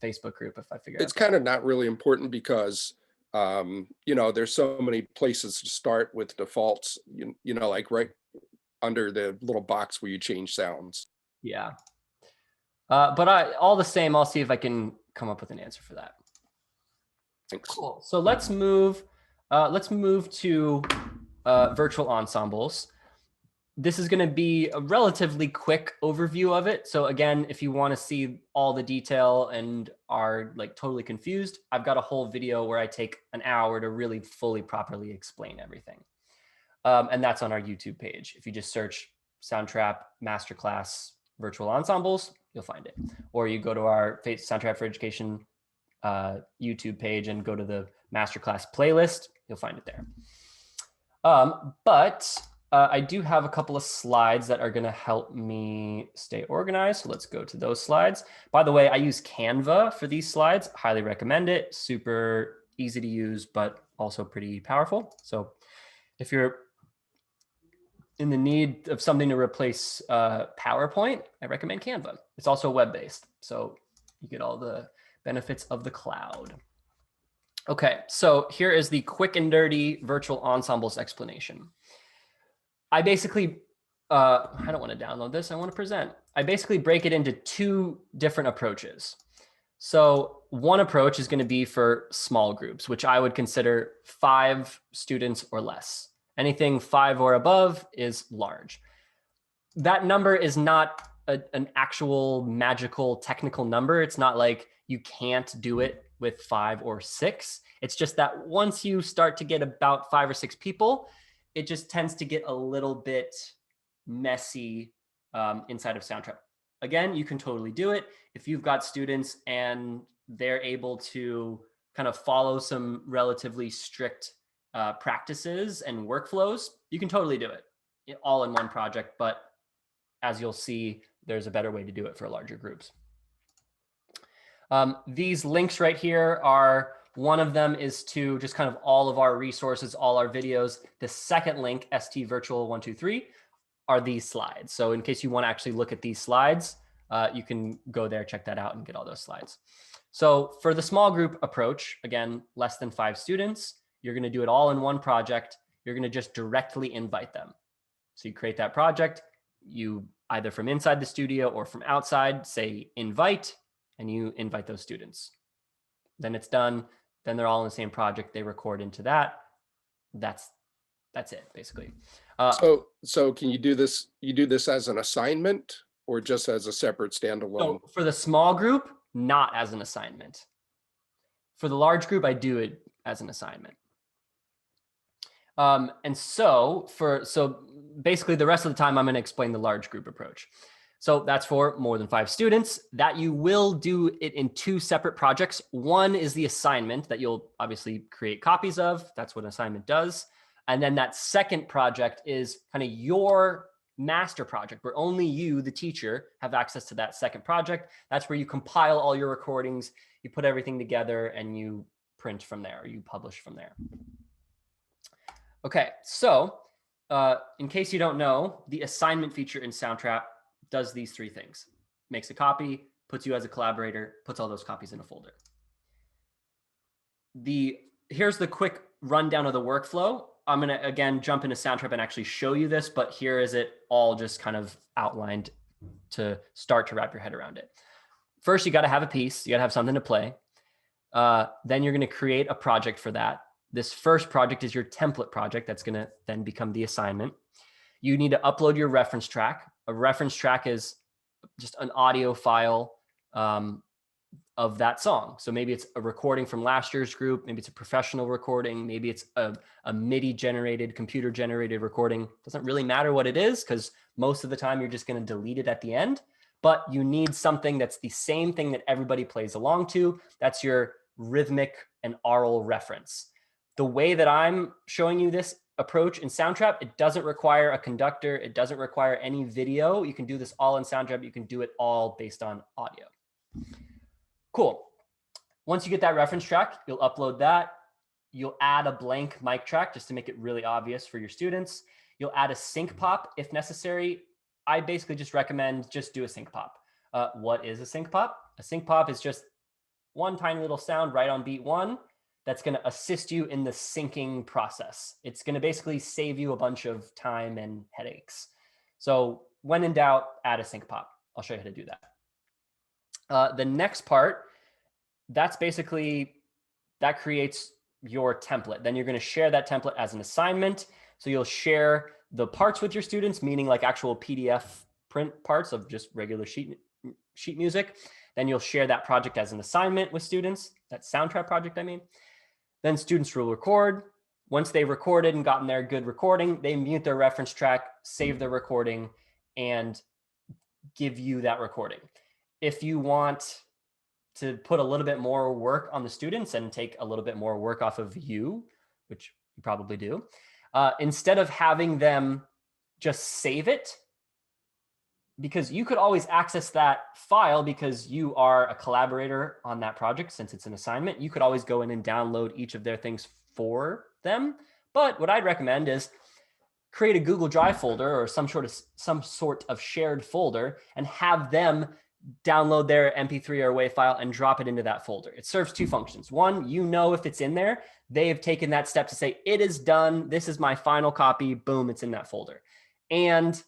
[SPEAKER 1] Facebook group if I figure
[SPEAKER 2] It's kind of not really important because you know, there's so many places to start with defaults, you know, like right under the little box where you change sounds.
[SPEAKER 1] Yeah. But all the same, I'll see if I can come up with an answer for that.
[SPEAKER 2] Thanks.
[SPEAKER 1] Cool. So let's move to virtual ensembles. This is going to be a relatively quick overview of it. So again, if you want to see all the detail and are like totally confused, I've got a whole video where I take an hour to really fully properly explain everything. And that's on our YouTube page. If you just search Soundtrap Masterclass Virtual Ensembles, you'll find it. Or you go to our Soundtrap for Education YouTube page and go to the Masterclass playlist, you'll find it there. I do have a couple of slides that are going to help me stay organized. So let's go to those slides. By the way, I use Canva for these slides. Highly recommend it. Super easy to use, but also pretty powerful. So if you're in the need of something to replace PowerPoint, I recommend Canva. It's also web-based, so you get all the benefits of the cloud. Okay, so here is the quick and dirty virtual ensembles explanation. I basically, I don't want to download this, I want to present. I basically break it into two different approaches. So one approach is going to be for small groups, which I would consider 5 students or less. Anything 5 or above is large. That number is not an actual magical technical number. It's not like you can't do it with 5 or 6. It's just that once you start to get about 5 or 6 people, it just tends to get a little bit messy inside of Soundtrap. Again, you can totally do it. If you've got students and they're able to kind of follow some relatively strict practices and workflows, you can totally do it all in one project. But as you'll see, there's a better way to do it for larger groups. These links right here are, one of them is to just kind of all of our resources, all our videos. The second link, ST Virtual 123, are these slides. So in case you want to actually look at these slides, you can go there, check that out, and get all those slides. So for the small group approach, again, less than 5 students, you're going to do it all in one project. You're going to just directly invite them. So you create that project, you either from inside the studio or from outside say invite, and you invite those students. Then it's done. Then they're all in the same project. They record into that. That's it, basically.
[SPEAKER 2] So can you do this? You do this as an assignment or just as a separate standalone?
[SPEAKER 1] So for the small group, not as an assignment. For the large group, I do it as an assignment. And so basically the rest of the time, I'm going to explain the large group approach. So that's for more than 5 students. That you will do it in 2 separate projects. One is the assignment that you'll obviously create copies of. That's what an assignment does. And then that second project is kind of your master project where only you, the teacher, have access to that second project. That's where you compile all your recordings, you put everything together, and you print from there, or you publish from there. Okay, so in case you don't know, the assignment feature in Soundtrap does these 3 things. Makes a copy, puts you as a collaborator, puts all those copies in a folder. Here's the quick rundown of the workflow. I'm going to, again, jump into Soundtrap and actually show you this, but here is it all just kind of outlined to start to wrap your head around it. First, you got to have a piece. You got to have something to play. Then you're going to create a project for that. This first project is your template project. That's going to then become the assignment. You need to upload your reference track. A reference track is just an audio file of that song. So maybe it's a recording from last year's group. Maybe it's a professional recording. Maybe it's a MIDI generated, computer generated recording. Doesn't really matter what it is because most of the time you're just going to delete it at the end. But you need something that's the same thing that everybody plays along to. That's your rhythmic and aural reference. The way that I'm showing you this approach in Soundtrap, it doesn't require a conductor. It doesn't require any video. You can do this all in Soundtrap. You can do it all based on audio. Cool. Once you get that reference track, you'll upload that. You'll add a blank mic track just to make it really obvious for your students. You'll add a sync pop if necessary. I basically just recommend just do a sync pop. What is a sync pop? A sync pop is just one tiny little sound right on beat 1 that's going to assist you in the syncing process. It's going to basically save you a bunch of time and headaches. So when in doubt, add a sync pop. I'll show you how to do that. The next part, that creates your template. Then you're going to share that template as an assignment. So you'll share the parts with your students, meaning like actual PDF print parts of just regular sheet music. Then you'll share that project as an assignment with students, that Soundtrap project, I mean. Then students will record. Once they've recorded and gotten their good recording, they mute their reference track, save their recording, and give you that recording. If you want to put a little bit more work on the students and take a little bit more work off of you, which you probably do, instead of having them just save it, because you could always access that file because you are a collaborator on that project since it's an assignment. You could always go in and download each of their things for them. But what I'd recommend is create a Google Drive folder or some sort of shared folder and have them download their MP3 or WAV file and drop it into that folder. It serves 2 functions. One, you know if it's in there, they have taken that step to say, it is done. This is my final copy. Boom, it's in that folder. And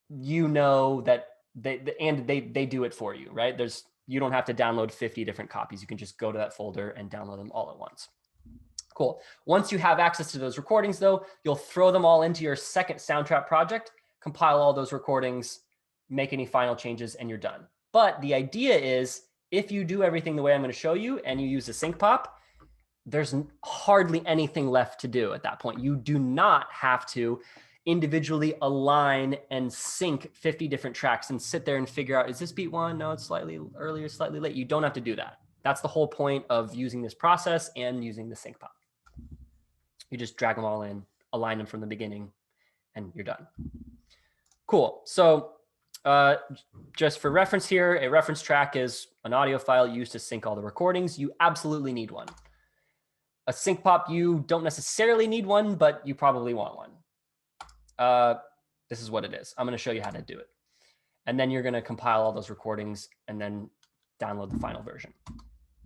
[SPEAKER 1] you know that they do it for you, right? You don't have to download 50 different copies. You can just go to that folder and download them all at once. Cool. Once you have access to those recordings, though, you'll throw them all into your second Soundtrap project, compile all those recordings, make any final changes, and you're done. But the idea is, if you do everything the way I'm going to show you and you use a sync pop, there's hardly anything left to do at that point. You do not have to individually align and sync 50 different tracks and sit there and figure out, is this beat 1? No, it's slightly earlier, slightly late. You don't have to do that. That's the whole point of using this process and using the sync pop. You just drag them all in, align them from the beginning, and you're done. Cool. So just for reference here, a reference track is an audio file used to sync all the recordings. You absolutely need one. A sync pop, you don't necessarily need one, but you probably want one. This is what it is. I'm going to show you how to do it. And then you're going to compile all those recordings and then download the final version.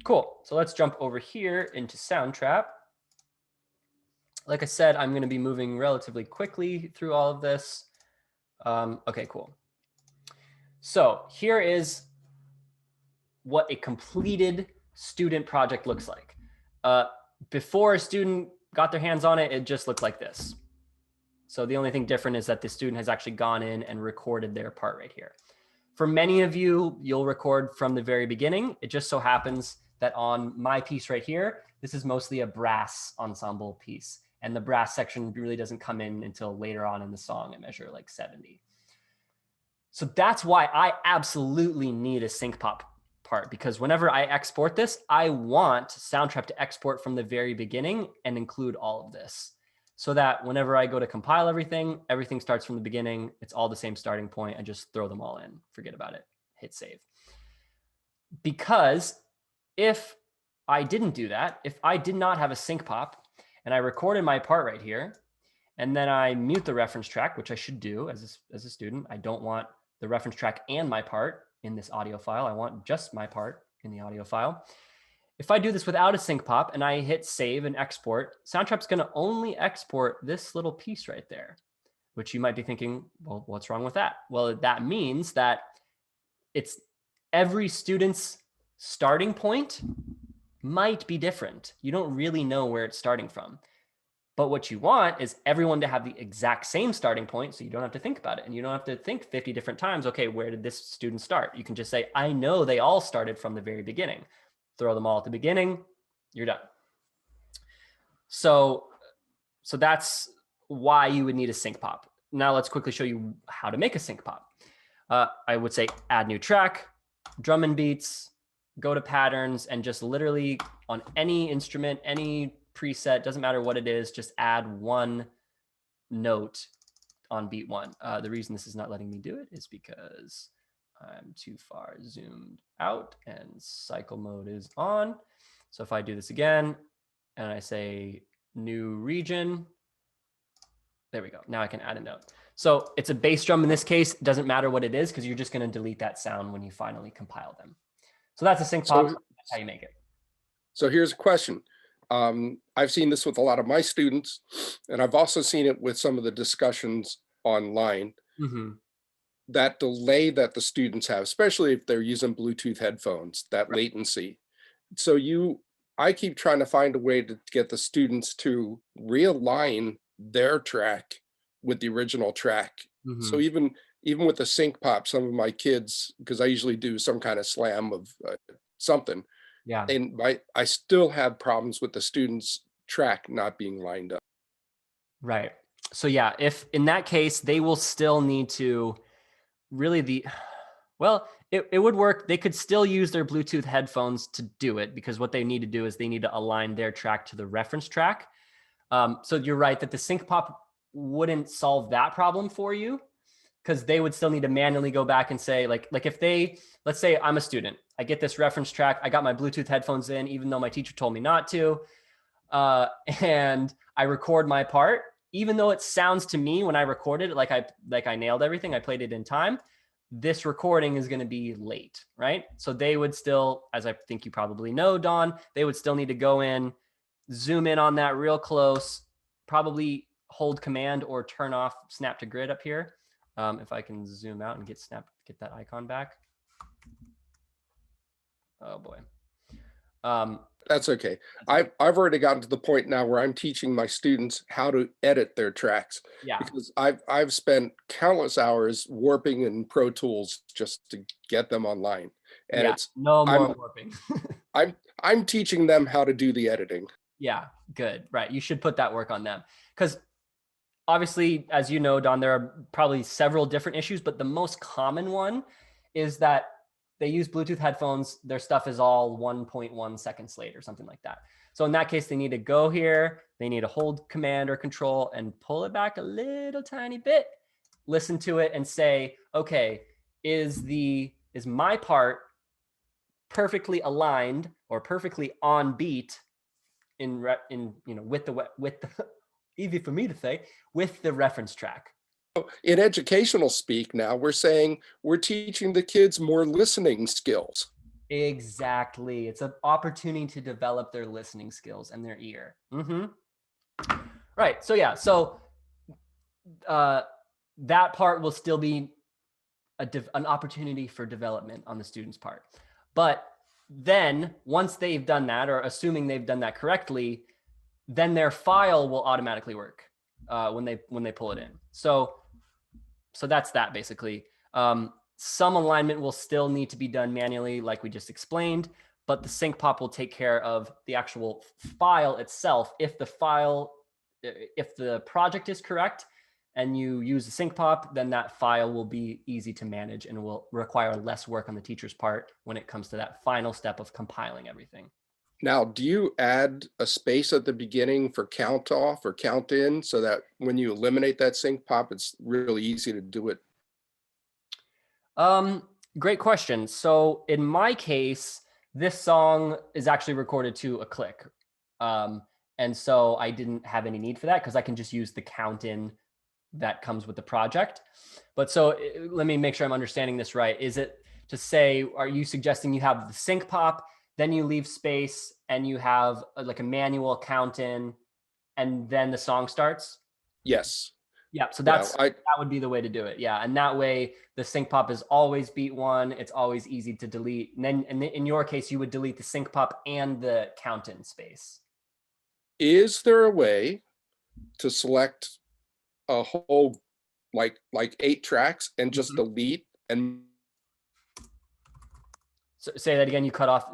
[SPEAKER 1] Cool. So let's jump over here into Soundtrap. Like I said, I'm going to be moving relatively quickly through all of this. Okay, cool. So here is what a completed student project looks like. Before a student got their hands on it, it just looked like this. So the only thing different is that the student has actually gone in and recorded their part right here. For many of you, you'll record from the very beginning. It just so happens that on my piece right here, this is mostly a brass ensemble piece. And the brass section really doesn't come in until later on in the song at measure like 70. So that's why I absolutely need a sync pop part, because whenever I export this, I want Soundtrap to export from the very beginning and include all of this, so that whenever I go to compile everything, everything starts from the beginning. It's all the same starting point. I just throw them all in, forget about it, hit save. Because if I didn't do that, if I did not have a sync pop and I recorded my part right here, and then I mute the reference track, which I should do as a student. I don't want the reference track and my part in this audio file. I want just my part in the audio file. If I do this without a sync pop and I hit save and export, Soundtrap's going to only export this little piece right there, which you might be thinking, well, what's wrong with that? Well, that means that it's every student's starting point might be different. You don't really know where it's starting from. But what you want is everyone to have the exact same starting point, so you don't have to think about it. And you don't have to think 50 different times, okay, where did this student start? You can just say, I know they all started from the very beginning. Throw them all at the beginning, you're done. So that's why you would need a sync pop. Now let's quickly show you how to make a sync pop. I would say add new track, drum and beats, go to patterns, and just literally on any instrument, any preset, doesn't matter what it is, just add one note on beat one. The reason this is not letting me do it is because I'm too far zoomed out and cycle mode is on. So if I do this again and I say new region, there we go. Now I can add a note. So it's a bass drum in this case. It doesn't matter what it is because you're just going to delete that sound when you finally compile them. So that's a sync pop. That's how you make it.
[SPEAKER 2] So here's a question. I've seen this with a lot of my students, and I've also seen it with some of the discussions online.
[SPEAKER 1] Mm-hmm.
[SPEAKER 2] That delay that the students have, especially if they're using Bluetooth headphones, that latency. So I keep trying to find a way to get the students to realign their track with the original track. Mm-hmm. So even with the sync pop, some of my kids, because I usually do some kind of slam of something,
[SPEAKER 1] yeah,
[SPEAKER 2] and I still have problems with the students' track not being lined up.
[SPEAKER 1] Right. So yeah, if in that case, they will still need to really it would work. They could still use their Bluetooth headphones to do it, because what they need to do is they need to align their track to the reference track. So you're right that the sync pop wouldn't solve that problem for you, because they would still need to manually go back and say, like if they, let's say I'm a student, I get this reference track, I got my Bluetooth headphones in, even though my teacher told me not to, and I record my part, even though it sounds to me when I recorded it like I nailed everything, I played it in time, this recording is going to be late, right? So they would still, as I think you probably know, Don, they would still need to go in, zoom in on that real close, probably hold command or turn off snap to grid up here. If I can zoom out and get that icon back. Oh boy.
[SPEAKER 2] That's okay. I've already gotten to the point now where I'm teaching my students how to edit their tracks.
[SPEAKER 1] Yeah.
[SPEAKER 2] Because I've spent countless hours warping in Pro Tools just to get them online. And
[SPEAKER 1] yeah,
[SPEAKER 2] it's
[SPEAKER 1] no more warping.
[SPEAKER 2] I'm teaching them how to do the editing.
[SPEAKER 1] Yeah, good. Right. You should put that work on them. Because obviously, as you know, Don, there are probably several different issues, but the most common one is that they use Bluetooth headphones. Their stuff is all 1.1 seconds late or something like that. So in that case, they need to go here. They need to hold command or control and pull it back a little tiny bit, listen to it and say, okay, is my part perfectly aligned or perfectly on beat with the easy for me to say, with the reference track.
[SPEAKER 2] In educational speak now, we're saying we're teaching the kids more listening skills.
[SPEAKER 1] Exactly. It's an opportunity to develop their listening skills and their ear. Mm-hmm. Right. So yeah. So that part will still be an opportunity for development on the student's part. But then once they've done that, or assuming they've done that correctly, then their file will automatically work when they pull it in. So that's that basically. Some alignment will still need to be done manually, like we just explained, but the sync pop will take care of the actual file itself. If the project is correct, and you use the sync pop, then that file will be easy to manage and will require less work on the teacher's part when it comes to that final step of compiling everything.
[SPEAKER 2] Now, do you add a space at the beginning for count off or count in so that when you eliminate that sync pop, it's really easy to do it?
[SPEAKER 1] Great question. So in my case, this song is actually recorded to a click. And so I didn't have any need for that because I can just use the count in that comes with the project. But so let me make sure I'm understanding this right. Is it to say, are you suggesting you have the sync pop, then you leave space and you have like a manual count in and then the song starts?
[SPEAKER 2] Yes.
[SPEAKER 1] Yeah, so
[SPEAKER 2] Yeah,
[SPEAKER 1] that would be the way to do it. Yeah, and that way the sync pop is always beat one. It's always easy to delete. And then in your case, you would delete the sync pop and the count in space.
[SPEAKER 2] Is there a way to select a whole like 8 tracks and just delete and
[SPEAKER 1] So say that again. You cut off.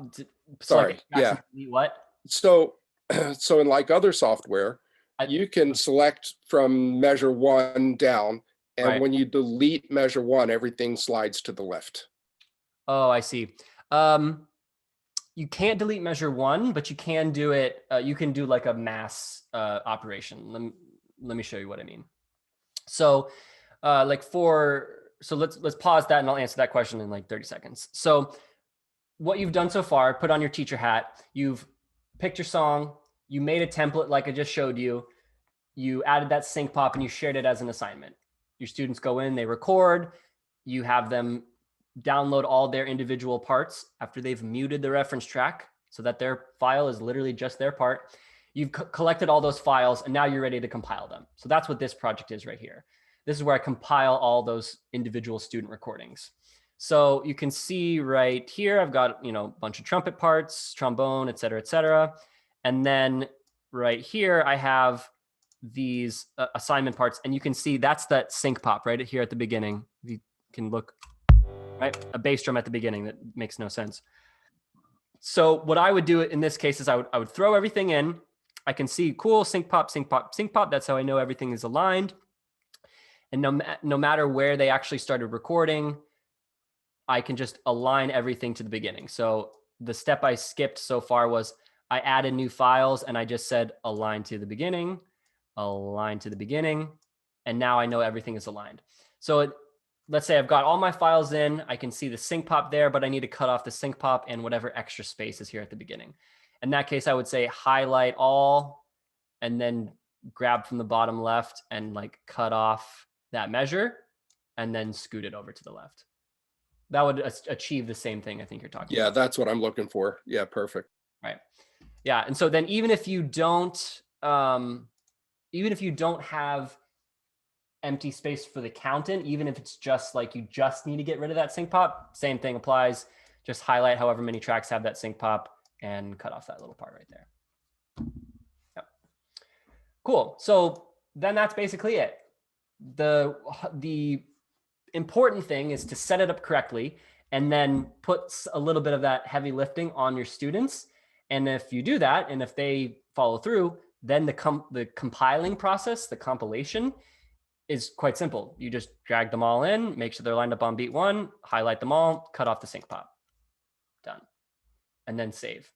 [SPEAKER 2] sorry, yeah.
[SPEAKER 1] Delete what?
[SPEAKER 2] So in like other software, you can select from measure 1 down, and
[SPEAKER 1] right.
[SPEAKER 2] when you delete measure 1, everything slides to the left.
[SPEAKER 1] Oh, I see. You can't delete measure 1, but you can do it. You can do like a mass operation. Let me show you what I mean. So let's pause that and I'll answer that question in like 30 seconds. So what you've done so far, put on your teacher hat, you've picked your song, you made a template like I just showed you, you added that sync pop and you shared it as an assignment. Your students go in, they record, you have them download all their individual parts after they've muted the reference track so that their file is literally just their part. You've collected all those files and now you're ready to compile them. So that's what this project is right here. This is where I compile all those individual student recordings. So you can see right here, I've got, a bunch of trumpet parts, trombone, et cetera, et cetera. And then right here, I have these assignment parts, and you can see that's that sync pop right here at the beginning. You can look, right? A bass drum at the beginning that makes no sense. So what I would do in this case is I would throw everything in. I can see cool sync pop, sync pop, sync pop. That's how I know everything is aligned. And no matter where they actually started recording, I can just align everything to the beginning. So the step I skipped so far was I added new files and I just said align to the beginning, align to the beginning. And now I know everything is aligned. So let's say I've got all my files in, I can see the sync pop there, but I need to cut off the sync pop and whatever extra space is here at the beginning. In that case, I would say highlight all and then grab from the bottom left and like cut off that measure and then scoot it over to the left. That would achieve the same thing I think you're talking about.
[SPEAKER 2] Yeah, that's what I'm looking for. Yeah, perfect.
[SPEAKER 1] Right. Yeah, and so then even if you don't have empty space for the count in, even if it's just like you just need to get rid of that sync pop, same thing applies. Just highlight however many tracks have that sync pop and cut off that little part right there. Yep. Cool. So then that's basically it. The important thing is to set it up correctly and then put a little bit of that heavy lifting on your students. And if you do that, and if they follow through, then the compiling process, the compilation, is quite simple. You just drag them all in, make sure they're lined up on beat 1, highlight them all, cut off the sync pop. Done. And then save.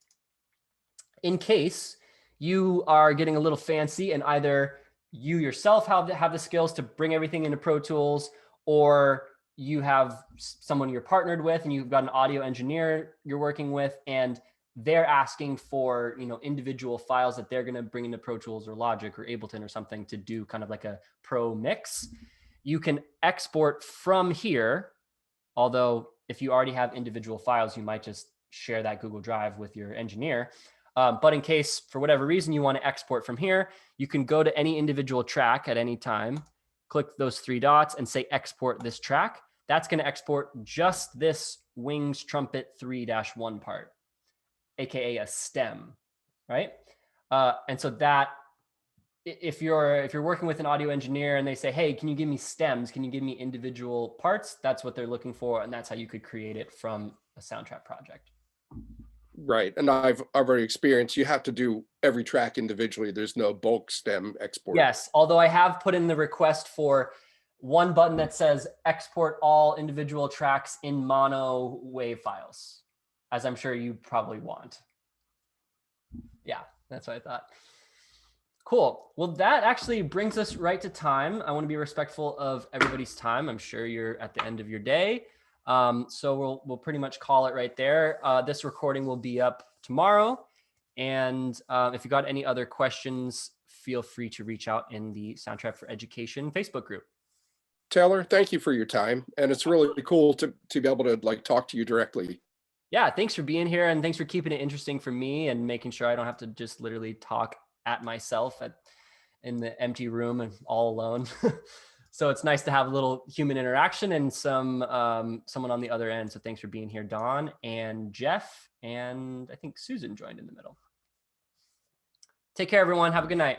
[SPEAKER 1] In case you are getting a little fancy and either you yourself have the skills to bring everything into Pro Tools, or you have someone you're partnered with and you've got an audio engineer you're working with and they're asking for individual files that they're going to bring into Pro Tools or Logic or Ableton or something to do kind of like a pro mix, you can export from here. Although if you already have individual files, you might just share that Google Drive with your engineer. But in case for whatever reason you want to export from here, you can go to any individual track at any time, click those 3 dots and say export this track. That's going to export just this wings trumpet 3-1 part, aka a stem, right? And so that if you're working with an audio engineer and they say, hey, can you give me stems? Can you give me individual parts? That's what they're looking for, and that's how you could create it from a Soundtrap project.
[SPEAKER 2] Right. And I've already experienced, you have to do every track individually. There's no bulk stem export.
[SPEAKER 1] Yes, although I have put in the request for one button that says export all individual tracks in mono WAV files, as I'm sure you probably want. Yeah, that's what I thought. Cool. Well, that actually brings us right to time. I want to be respectful of everybody's time. I'm sure you're at the end of your day. So we'll pretty much call it right there. This recording will be up tomorrow. And if you got any other questions, feel free to reach out in the Soundtrap for Education Facebook group.
[SPEAKER 2] Taylor, thank you for your time. And it's really cool to be able to like talk to you directly.
[SPEAKER 1] Yeah, thanks for being here. And thanks for keeping it interesting for me and making sure I don't have to just literally talk at myself in the empty room and all alone. So it's nice to have a little human interaction and someone on the other end. So thanks for being here, Dawn and Jeff, and I think Susan joined in the middle. Take care, everyone. Have a good night.